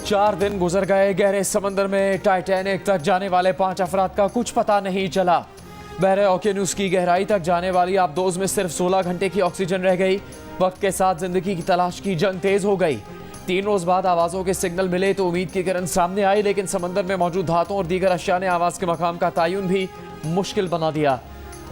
4 दिन गुजर गए। गहरे समंदर में टाइटैनिक तक जाने वाले 5 अफराद का कुछ पता नहीं चला। बहरे ओकेनुस की गहराई तक जाने वाली आबदोज में सिर्फ 16 घंटे की ऑक्सीजन रह गई। वक्त के साथ जिंदगी की तलाश की जंग तेज हो गई। 3 रोज बाद आवाजों के सिग्नल मिले तो उम्मीद की किरण सामने आई, लेकिन समंदर में मौजूद धातुओं और दीगर अशिया ने आवाज के मकाम का तयन भी मुश्किल बना दिया।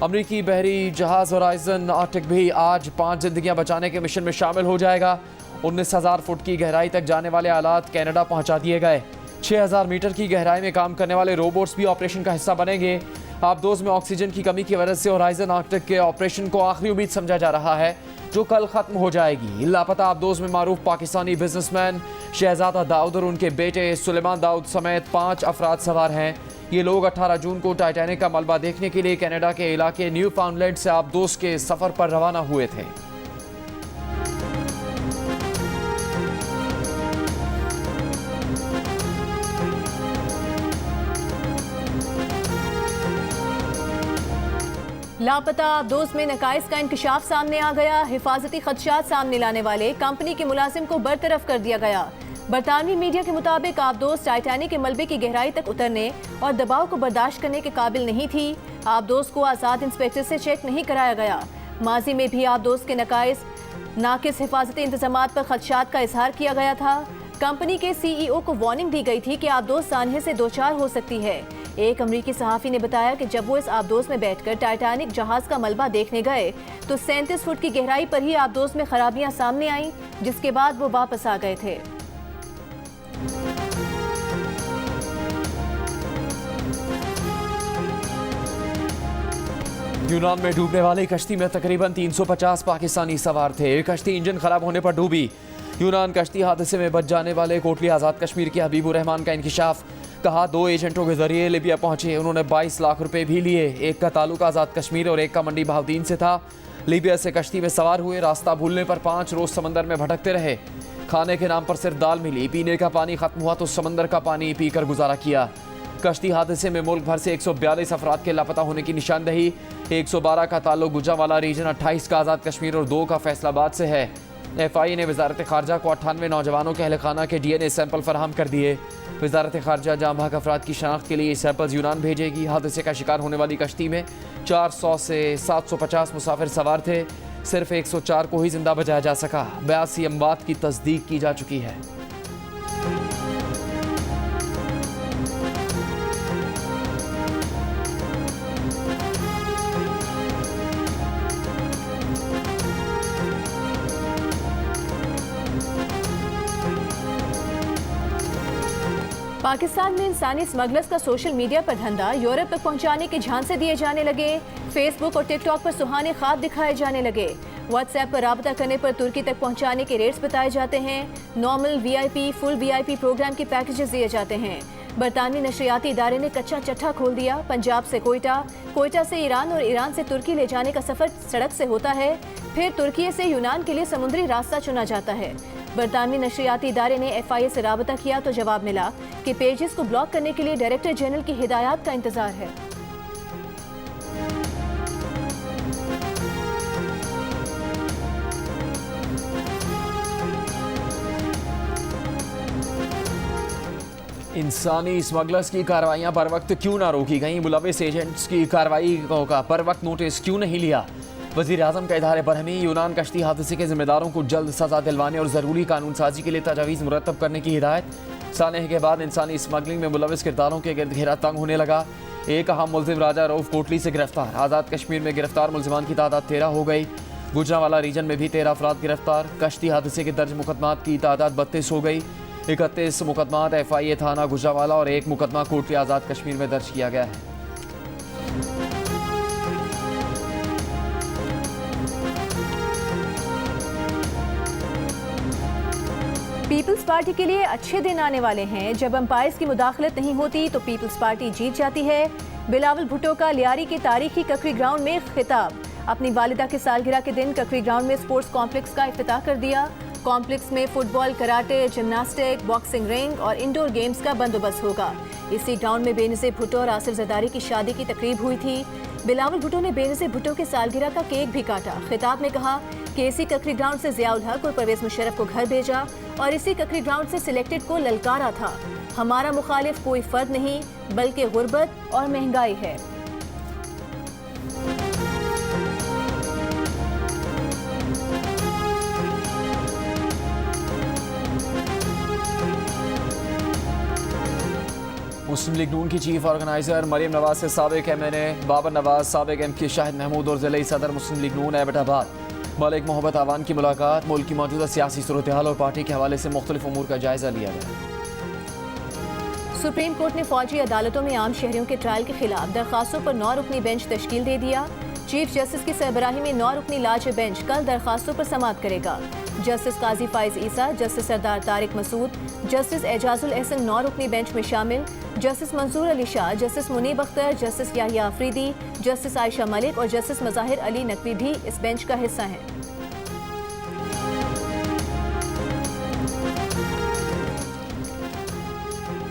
अमरीकी बहरी जहाज होराइजन आर्टिक भी आज 5 जिंदगियां बचाने के मिशन में शामिल हो जाएगा। 19,000 फुट की गहराई तक जाने वाले आलात कनाडा पहुंचा दिए गए। 6,000 मीटर की गहराई में काम करने वाले रोबोट्स भी ऑपरेशन का हिस्सा बनेंगे। आबदोज में ऑक्सीजन की कमी की वजह से होराइजन आर्टिक के ऑपरेशन को आखिरी उम्मीद समझा जा रहा है, जो कल खत्म हो जाएगी। लापता आबदोज में मारूफ पाकिस्तानी बिजनेसमैन शहजादा दाऊद और उनके बेटे सुलेमान दाऊद समेत 5 अफराद सवार हैं। ये लोग 18 जून को टाइटैनिक का मलबा देखने के लिए कनाडा के इलाके न्यू फाउंडलैंड से आबदोज के सफर पर रवाना हुए थे। लापता आबदोज में नकाइस का इंकशाफ सामने आ गया। हिफाजती खदशात सामने लाने वाले कंपनी के मुलाजिम को बरतरफ कर दिया गया। बरतानवी मीडिया के मुताबिक आबदोज टाइटैनिक के मलबे की गहराई तक उतरने और दबाव को बर्दाश्त करने के काबिल नहीं थी। आबदोज को आजाद इंस्पेक्टर से चेक नहीं कराया गया। माजी में भी आबदोज के नाकिस हिफाजती इंतजामात पर खदशात का इजहार किया गया था। कंपनी के CEO को वार्निंग दी गई थी कि आबदोज सानहे से दो चार हो सकती है। एक अमरीकी सहाफ़ी ने बताया कि जब वो इस आबदोज में बैठकर टाइटैनिक जहाज का मलबा देखने गए तो 37 फुट की गहराई पर ही आबदोज में खराबियां सामने आईं, जिसके बाद वो वापस आ गए थे। यूनान में डूबने वाली कश्ती में तकरीबन 350 पाकिस्तानी सवार थे। कश्ती इंजन खराब होने पर डूबी। यूनान कश्ती हादसे में बच जाने वाले कोटली आज़ाद कश्मीर के हबीबुर रहमान का इंकिशाफ। कहा 2 एजेंटों के जरिए लीबिया पहुंचे। उन्होंने 22 लाख रुपए भी लिए। एक का ताल्लुक आज़ाद कश्मीर और एक का मंडी बहाउद्दीन से था। लीबिया से कश्ती में सवार हुए। रास्ता भूलने पर 5 रोज समंदर में भटकते रहे। खाने के नाम पर सिर्फ दाल मिली। पीने का पानी खत्म हुआ तो समंदर का पानी पीकर गुजारा किया। कश्ती हादसे में मुल्क भर से 142 अफराद के लापता होने की निशानदही। 112 का ताल्लुक गुजरांवाला रीजन, 28 का आज़ाद कश्मीर और 2 का फैसलाबाद से है। FI ने वजारत खारजा को 98 नौजवानों के अहलखाना के DNA सैंपल फराहम कर दिए। वजारत खारजा जाँ बहक अफराद की शनाख्त के लिए सैंपल्स यूनान भेजेगी। हादसे का शिकार होने वाली कश्ती में 400 से 750 मुसाफिर सवार थे। सिर्फ 104 को ही जिंदा बचाया जा सका। 82 अमवात की तस्दीक की जा चुकी है। पाकिस्तान में इंसानी स्मगलर्स का सोशल मीडिया पर धंधा यूरोप तक पहुंचाने के झांसे दिए जाने लगे। फेसबुक और टिकटॉक पर सुहाने ख्वाब दिखाए जाने लगे। व्हाट्सएप पर राबता करने पर तुर्की तक पहुंचाने के रेट्स बताए जाते हैं। Normal, VIP, full VIP programme के पैकेजेस दिए जाते हैं। बरतानवी नशरियाती इदारे ने कच्चा चट्टा खोल दिया। पंजाब से कोयटा, कोयटा से ईरान और ईरान से तुर्की ले जाने का सफर सड़क से होता है। फिर तुर्की से यूनान के लिए समुद्री रास्ता चुना जाता है। बरतानवी नशरियाती इदारे ने FIA से राबता किया तो जवाब मिला कि पेजेस को ब्लॉक करने के लिए डायरेक्टर जनरल की हिदायत का इंतजार है। इंसानी स्मगलर्स की कार्रवाइयां पर वक्त क्यों ना रोकी गई? मुलविस एजेंट्स की कार्रवाई का पर वक्त नोटिस क्यों नहीं लिया? वज़ीर आज़म का इज़हार बरहमी। यूनान कश्ती हादसे के जिम्मेदारों को जल्द सजा दिलवाने और ज़रूरी कानून साजी के लिए तजावीज़ मुरतब करने की हिदायत। सानहे के बाद इंसानी स्मगलिंग में मुलविस किरदारों के गिर्द घेरा तंग होने लगा। एक अहम मुलजिम राजा रऊफ कोटली से गिरफ्तार। आज़ाद कश्मीर में गिरफ्तार मुलजिमान की तादाद 13 हो गई। गुजरांवाला रीजन में भी 13 अफराद गिरफ्तार। कश्ती हादसे के दर्ज मुकदमात की तादाद 32 हो गई। 31 मुकदमात FIA थाना गुजरांवाला और 1 मुकदमा कोटली आज़ाद कश्मीर में दर्ज किया गया है। पीपल्स पार्टी के लिए अच्छे दिन आने वाले हैं। जब अंपायर्स की मुदाखलत नहीं होती तो पीपल्स पार्टी जीत जाती है। बिलावल भुट्टो का लियारी की तारीखी ककरी ग्राउंड में खिताब। अपनी वालिदा की सालगिरह के दिन ककरी ग्राउंड में स्पोर्ट्स कॉम्प्लेक्स का इफ्तिताह कर दिया। कॉम्प्लेक्स में football, karate, gymnastic, boxing ring और इंडोर गेम्स का बंदोबस्त होगा। इसी ग्राउंड में बेनज़ीर भुट्टो और आसिफ जरदारी की शादी की तकरीब हुई थी। बिलावल भुट्टो ने बेनज़ीर भुट्टो के सालगिरह का केक भी काटा। खिताब में कहा कि इसी ककरी ग्राउंड से जियाउल हक और परवेज मुशर्रफ को घर भेजा और इसी ककरी ग्राउंड से सिलेक्टेड को ललकारा था। हमारा मुखालिफ कोई फर्द नहीं बल्कि गुर्बत और महंगाई है। मुस्लिम लीग नून की चीफ ऑर्गेनाइजर मरियम नवाज से साबिक MNA बाबर नवाज, साबिक MP शाहिद महमूद और ज़िले सदर मुस्लिम लीग नून एबटाबाद मलिक मोहब्बत आवान की मुलाकात। मुल्क की मौजूदा सियासी सूरत हाल और पार्टी के हवाले से मुख्तलिफ उमूर का जायजा लिया गया। सुप्रीम कोर्ट ने फौजी अदालतों में आम शहरियों के ट्रायल के खिलाफ दरखास्तों पर 9 रुकनी बेंच तश्कील दे दिया। चीफ जस्टिस की सरबराही में 9 रुकनी लाज बेंच कल दरखास्तों पर समाअत करेगा। Justice Qazi Faez Isa, justice Sardar Tariq Masood, justice Ijazul Ahsan 9 रुकनी बेंच में शामिल। Justice Mansoor Ali Shah, justice Munib Akhtar, justice Yahya Afridi, justice Ayesha Malik और जस्टिस मज़ाहिर अली नकवी भी इस बेंच का हिस्सा हैं।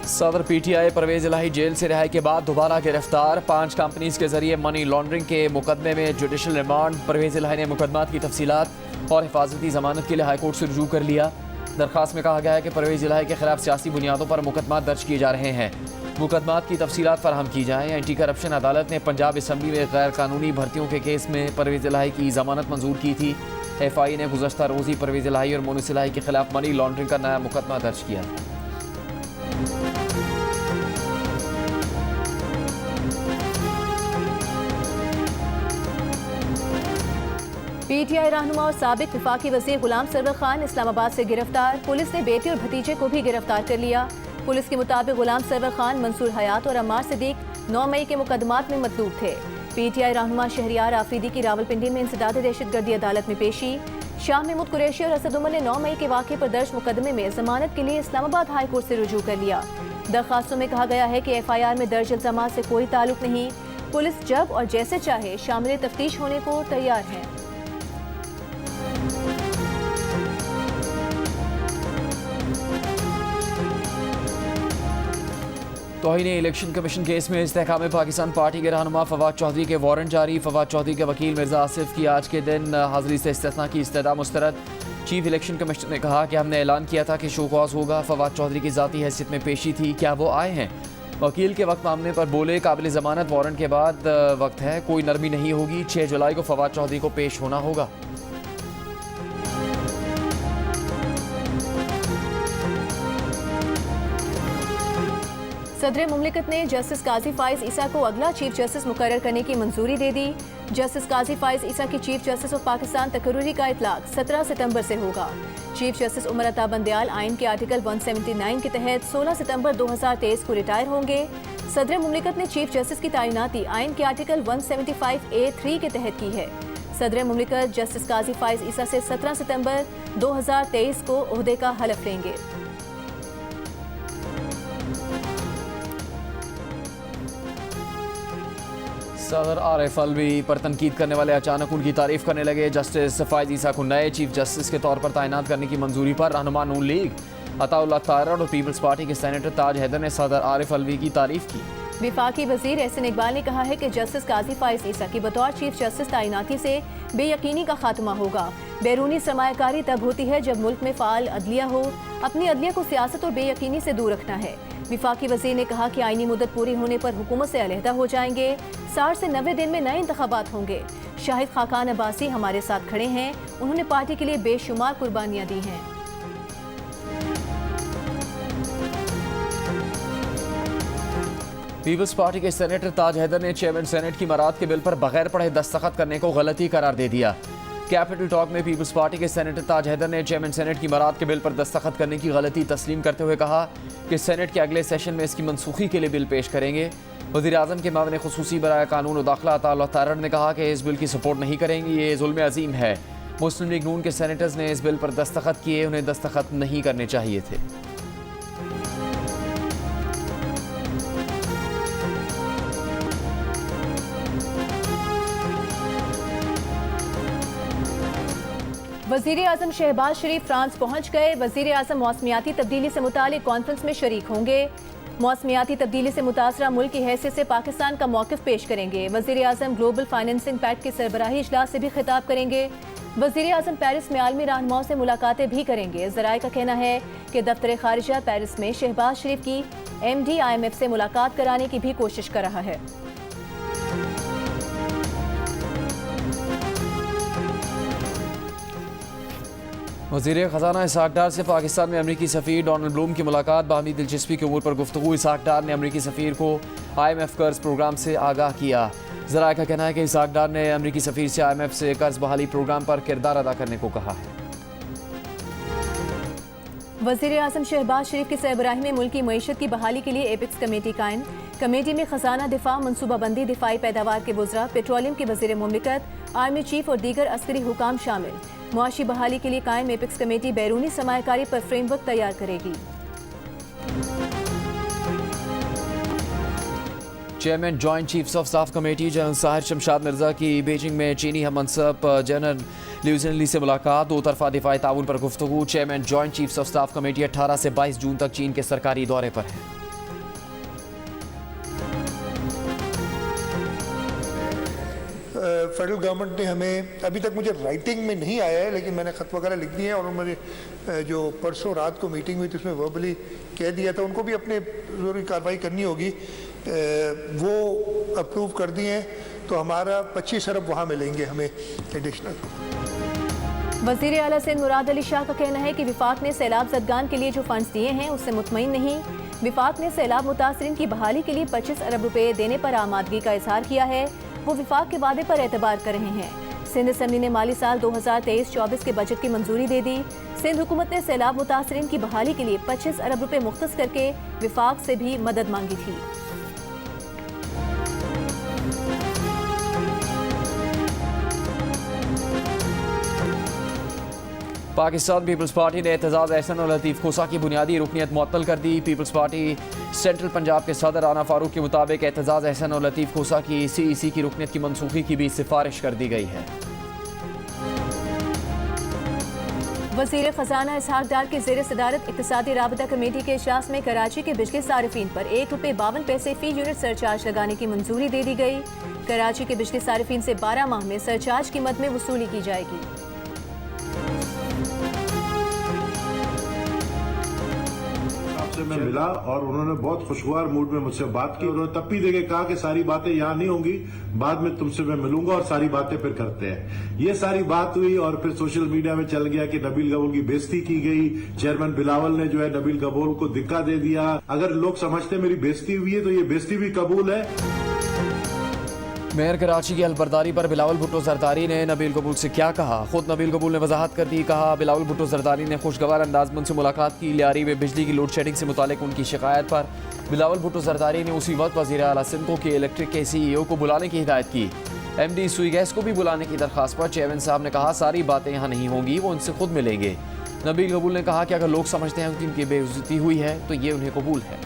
सदर PTI परवेज इलाही जेल से रिहाई के बाद दोबारा गिरफ्तार। 5 कंपनीज के जरिए मनी लॉन्ड्रिंग के मुकदमे में जुडिशल रिमांड। परवेज इलाही ने मुकदमात की तफसीलात और हिफाजती जमानत के लिए हाईकोर्ट से रुजू कर लिया। दरखास्त में कहा गया है कि परवेज इलाही के खिलाफ सियासी बुनियादों पर मुकदमात दर्ज किए जा रहे हैं। मुकदमात की तफसीलात फराहम की जाएँ। एंटी करप्शन अदालत ने पंजाब असम्बली में गैर कानूनी भर्तियों के केस में परवेज इलाही की जमानत मंजूर की थी। FI ने गुज़श्ता रोज़ी परवेज इलाही और मोनिस इलाही के खिलाफ मनी लॉन्ड्रिंग का नया मुकदमा दर्ज किया। PTI रहनुमा और साबिक वफाकी वज़ीर गुलाम सरवर खान इस्लामाबाद से गिरफ्तार। पुलिस ने बेटे और भतीजे को भी गिरफ्तार कर लिया। पुलिस के मुताबिक गुलाम सरवर खान, मंसूर हयात और अम्मार सिद्दीक 9 मई के मुकदमात में मतलूब थे। PTI रहनुमा शहरियार आफरीदी की रावलपिंडी में इंसदाद दहशतगर्दी अदालत में पेशी। शाह महमूद कुरैशी और असद उमर ने 9 मई के वाक़े पर दर्ज मुकदमे में जमानत के लिए इस्लामाबाद हाई कोर्ट से रुजू कर लिया। दरखास्तों में कहा गया है कि FIR में दर्ज इल्जामात से कोई ताल्लुक नहीं। पुलिस जब और जैसे चाहे शामिल तफ्तीश होने को तैयार है। तौहीन इलेक्शन कमीशन केस में इस्तेहकाम पाकिस्तान पार्टी के रहनुमा फवाद चौधरी के वारंट जारी। फवाद चौधरी के वकील मिर्जा आसिफ की आज के दिन हाजिरी से इस्तिस्ना की इस्तदा मुस्तरद। चीफ इलेक्शन कमिश्नर ने कहा कि हमने ऐलान किया था कि शो कॉज होगा। फवाद चौधरी की ज़ाती हैसियत में पेशी थी, क्या वो आए हैं? वकील के वक्त मामले पर बोले, काबिल ज़मानत वारंट के बाद वक्त है, कोई नरमी नहीं होगी। 6 जुलाई को फवाद चौधरी को पेश होना होगा। सदर मुमलिकत ने जस्टिस काजी फाइज ईसा को अगला चीफ जस्टिस मुकर्रर करने की मंजूरी दे दी। जस्टिस काजी फाइज ईसा की चीफ जस्टिस ऑफ पाकिस्तान तकर्रुरी का इतलाक 17 सितंबर से होगा। चीफ जस्टिस उमर अता बंदयाल आइन के आर्टिकल 179 के तहत 16 सितंबर 2023 को रिटायर होंगे। सदर मुमलिकत ने चीफ जस्टिस की तैनाती आइन के आर्टिकल 175A3 के तहत की है। सदर मुमलिकत जस्टिस काजी फाइज ईसा से 17 सितंबर 2023 को ओहदे का हलफ लेंगे। सदर आरिफ अलवी पर तनकीद करने वाले अचानक उनकी तारीफ करने लगे। जस्टिस फाइज ईसा को नए चीफ जस्टिस के तौर पर तैनात करने की मंजूरी पर रहनुमा नून लीग अताउल्लाह तारड़ और पीपल्स पार्टी के सेनेटर ताज हैदर ने सदर आरिफ अलवी की तारीफ की। विफाकी वजीर एहसन इकबाल ने कहा है कि जस्टिस काजी फाइज ईसा की बतौर चीफ जस्टिस तैनाती से बेयकीनी का खात्मा होगा। बैरूनी सरमायाकारी तब होती है जब मुल्क में फ़ाल अदलिया हो। अपनी अदलिया को सियासत और बेयकीनी से दूर रखना है। विफाकी वजीर ने कहा कि आईनी मुद्दत पूरी होने पर हुकूमत से अलहदा हो जाएंगे। 60 से 90 दिन में नए इंतखाबात होंगे। शाहिद खाकान अब्बासी हमारे साथ खड़े हैं। उन्होंने पार्टी के लिए बेशुमार कुर्बानियां दी हैं। पीपल्स पार्टी के सेनेटर ताज हैदर ने चेयरमैन सेनेट की मराद के बिल पर बगैर पढ़े दस्तखत करने को गलती करार दे दिया। कैपिटल टॉक में पीपल्स पार्टी के सेनेटर ताज हैदर ने चेयरमैन सेनेट की मराद के बिल पर दस्तखत करने की गलती तस्लीम करते हुए कहा कि सेनेट के अगले सेशन में इसकी मनसूखी के लिए बिल पेश करेंगे। वज़ीर आज़म के मामले खुसूसी बराए कानून और दाखिला अताउल्लाह तारड़ ने कहा कि इस बिल की सपोर्ट नहीं करेंगे, ये जुल्म अजीम है। मुस्लिम लीग नून के सेनेटर्स ने इस बिल पर दस्तखत किए, उन्हें दस्तखत नहीं करने चाहिए थे। वज़ीर आज़म शहबाज शरीफ फ्रांस पहुंच गए। वज़ीर आज़म मौसमियाती तब्दीली से मुतालिक कॉन्फ्रेंस में शरीक होंगे। मौसमियाती तब्दीली से मुतासरा मुल्क की हैसियत से पाकिस्तान का मौक़िफ़ पेश करेंगे। वज़ीर आज़म ग्लोबल फाइनेंसिंग पैक्ट के सरबराही इजलास से भी खिताब करेंगे। वज़ीर आज़म पेरिस में आलमी रहनुमाओं से मुलाकातें भी करेंगे। ज़राए का कहना है कि दफ्तर खारिजा पेरिस में शहबाज शरीफ की MD IMF से मुलाकात कराने की भी कोशिश कर रहा है। वज़ीर ख़जाना इसहाक डार से पाकिस्तान में अमरीकी सफ़ीर डोनाल्ड ब्लूम की मुलाकात, बाहमी दिलचस्पी के उमूर पर गुफ्तगू। इसहाक डार ने अमरीकी सफ़ीर को IMF कर्ज प्रोग्राम से आगाह किया। ज़राए का कहना है कि इसहाक डार ने अमरीकी सफ़ीर से IMF से कर्ज बहाली प्रोग्राम पर किरदार अदा करने को कहा है। वज़ीर आज़म शहबाज शरीफ की सरबराही में मुल्क की मईशत की बहाली के लिए एपिक्स कमेटी कायम। कमेटी में खजाना दिफा, मनसूबाबंदी, दिफाई पैदावार के वज़रा, पेट्रोलियम के वज़ीर मुमलिकत, आर्मी चीफ और दीगर अस्करी हुकाम शामिल। मुआशी बहाली के लिए कायम एपिक्स कमेटी बैरूनी सरमायाकारी पर फ्रेमवर्क तैयार करेगी। Chairman joint chiefs of staff committee general Sahir Shamshad Mirza की बीजिंग में चीनी हम मनसब जनरल ल्यूजन ली से मुलाकात, दो तरफा दिफाई ताउन पर गुफ्तगू। Chairman joint chiefs of staff committee 18 से 22 जून तक चीन के सरकारी दौरे पर है। फेडरल गवर्नमेंट ने हमें, अभी तक मुझे राइटिंग में नहीं आया है लेकिन मैंने ख़त वगैरह लिख दिए हैं, और उन्होंने जो परसों रात को मीटिंग हुई थी उसमें वर्बली कह दिया था उनको भी अपने ज़रूरी कार्रवाई करनी होगी, वो अप्रूव कर दिए हैं, तो हमारा 25 अरब वहाँ मिलेंगे हमें एडिशनल। वज़ीर आला सिंध मुराद अली शाह का कहना है कि विफाक ने सैलाब ज़दगान के लिए जो फंड्स दिए हैं उससे मुतमईन नहीं। विफाक ने सैलाब मुतासरीन की बहाली के लिए 25 अरब रुपए देने पर आमादगी का इजहार किया है। वो विफाक के वादे पर एतबार कर रहे हैं। सिंध असम्बली ने माली साल 2023-24 के बजट की मंजूरी दे दी। सिंध हुकूमत ने सैलाब मुतासरीन की बहाली के लिए 25 अरब रुपए मुख्तस करके विफाक से भी मदद मांगी थी। पाकिस्तान पीपल्स पार्टी ने एतजाज़ एहसन और लतीफ़ खोसा की बुनियादी रुकनीत मुअत्तल कर दी। पीपल्स पार्टी सेंट्रल पंजाब के सदर राना फारूक के मुताबिक एतजाज़ एहसन और लतीफ़ खोसा की CEC की रुकनीत की मनसूखी की भी सिफारिश कर दी गई है। वज़ीर ख़जाना इसहाक डार की ज़ेर सदारत इक़्तिसादी राबता कमेटी के इजलास में कराची के बिजली सारिफीन पर ₹1.52 फ़ी यूनिट सरचार्ज लगाने की मंजूरी दे दी गई। कराची के बिजली सारिफीन से 12 माह में सरचार्ज की मद में वसूली की जाएगी। से मैं मिला और उन्होंने बहुत खुशगवार मूड में मुझसे बात की। उन्होंने तब भी देके कहा कि सारी बातें यहाँ नहीं होंगी, बाद में तुमसे मैं मिलूंगा और सारी बातें फिर करते हैं। ये सारी बात हुई और फिर सोशल मीडिया में चल गया कि नबील गबूल की बेइज्जती की गई। चेयरमैन बिलावल ने जो है नबील गबूल को धिक्का दे दिया। अगर लोग समझते मेरी बेइज्जती हुई है तो ये बेइज्जती भी कबूल है। मेयर कराची की अलबरदारी पर बिलावल भुट्टो जरदारी ने नबील कबूल से क्या कहा, खुद नबील कबूल ने वजाहत कर दी। कहा बिलावल भुट्टो जरदारी ने खुशगवार अंदाज में उनसे मुलाकात की। लियारी में बिजली की लोड शेडिंग से मुतालिक उनकी शिकायत पर बिलावल भुट्टो जरदारी ने उसी वक्त वज़ीर आला सिंध को के इलेक्ट्रिक के CEO को बुलाने की हिदायत की। MD सुई गैस को भी बुलाने की दरख्वास्त पर चेयरमैन साहब ने कहा सारी बातें यहाँ नहीं होंगी, वो उनसे खुद मिलेंगे। नबील कबूल ने कहा कि अगर लोग समझते हैं कि उनकी बेइज्जती हुई है तो ये उन्हें कबूल है।